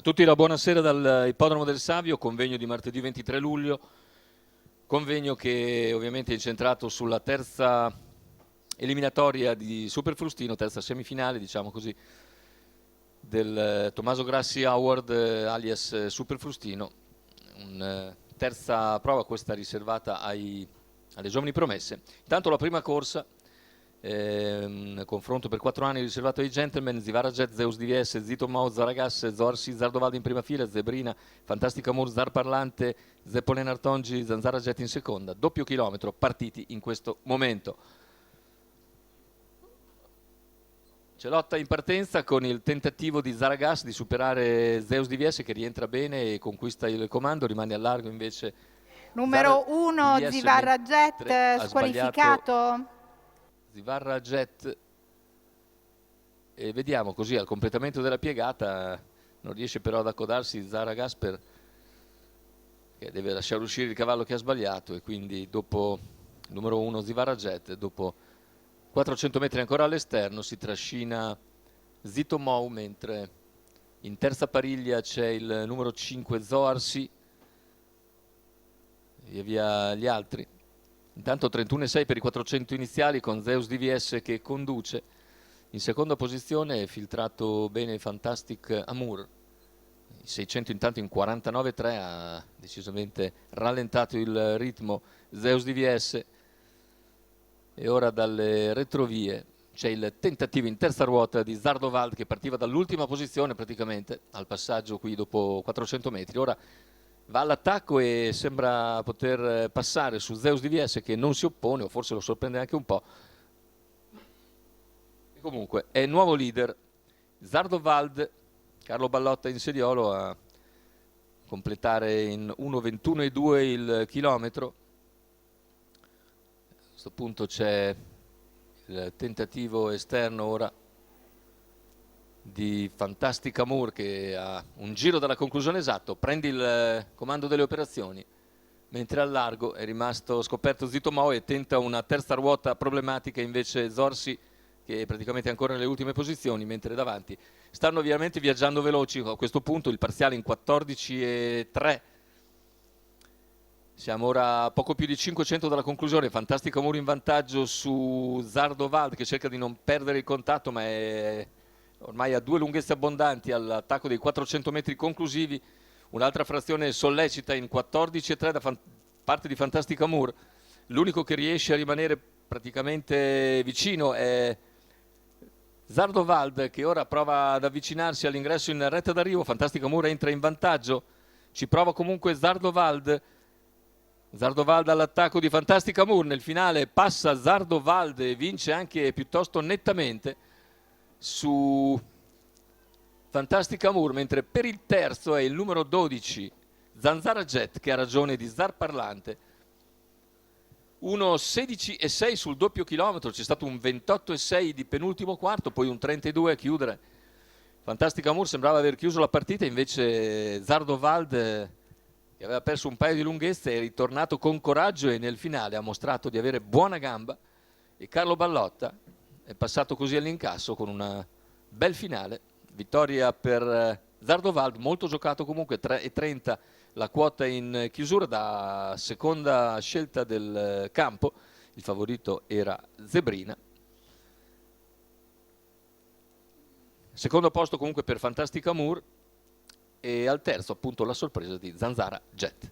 Tutti la buonasera dal Ippodromo del Savio, convegno di martedì 23 luglio, convegno che ovviamente è incentrato sulla terza eliminatoria di Superfrustino, terza semifinale, diciamo così, del Tommaso Grassi Award alias Superfrustino, terza prova, questa riservata alle giovani promesse. Intanto la prima corsa, un confronto per 4 anni riservato ai gentleman: Zivara Jet, Zeus DVS, Zito Mao, Zaragas, Zorsi, Zardovaldo in prima fila, Zebrina, Fantastica Mur, Zar Parlante, Zeppolen Artongi, Zanzara Jet in seconda. Doppio chilometro partiti in questo momento. C'è lotta in partenza con il tentativo di Zaragas di superare Zeus DVS, che rientra bene e conquista il comando, rimane a largo invece numero 1 Zivarra Jet, squalificato. Zivarra Jet, e vediamo così al completamento della piegata non riesce però ad accodarsi Zaragas, che deve lasciare uscire il cavallo che ha sbagliato, e quindi dopo il numero 1 Zivarra Jet, dopo 400 metri ancora all'esterno, si trascina Zito Mou, mentre in terza pariglia c'è il numero 5 Zoarsi, e via gli altri. Intanto 31,6 per i 400 iniziali, con Zeus DVS che conduce. In seconda posizione è filtrato bene Fantastic Amour. I 600 intanto in 49,3, ha decisamente rallentato il ritmo Zeus DVS. E ora dalle retrovie c'è il tentativo in terza ruota di Zardovald, che partiva dall'ultima posizione praticamente al passaggio qui dopo 400 metri. Ora va all'attacco e sembra poter passare su Zeus DVS, che non si oppone, o forse lo sorprende anche un po'. E comunque è nuovo leader Zardovald. Carlo Ballotta in sediolo a completare in 1:21,2 il chilometro. A questo punto c'è il tentativo esterno ora di Fantastic Amour, che ha un giro dalla conclusione esatto, prende il comando delle operazioni, mentre al largo è rimasto scoperto Zito Mao e tenta una terza ruota problematica invece Zorsi, che è praticamente ancora nelle ultime posizioni, mentre davanti stanno ovviamente viaggiando veloci. A questo punto il parziale in 14,3. Siamo ora a poco più di 500 dalla conclusione. Fantastic Amour in vantaggio su Zardovald, che cerca di non perdere il contatto, ma è ormai a due lunghezze abbondanti all'attacco dei 400 metri conclusivi. Un'altra frazione sollecita in 14,3 da parte di Fantastic Amour. L'unico che riesce a rimanere praticamente vicino è Zardovald, che ora prova ad avvicinarsi all'ingresso in retta d'arrivo. Fantastic Amour entra in vantaggio, ci prova comunque Zardovald. Zardovald all'attacco di Fantastic Amour, nel finale passa Zardovald e vince anche piuttosto nettamente su Fantastic Amour, mentre per il terzo è il numero 12 Zanzara Jet, che ha ragione di Zar Parlante. 1:16,6 sul doppio chilometro, c'è stato un 28,6 di penultimo quarto, poi un 32 a chiudere. Fantastic Amour sembrava aver chiuso la partita, invece Zardovald, che aveva perso un paio di lunghezze, è ritornato con coraggio e nel finale ha mostrato di avere buona gamba, e Carlo Ballotta è passato così all'incasso con una bel finale. Vittoria per Zardovald, molto giocato comunque, 3,30 la quota in chiusura da seconda scelta del campo. Il favorito era Zebrina. Secondo posto comunque per Fantastic Amour, e al terzo appunto la sorpresa di Zanzara Jet.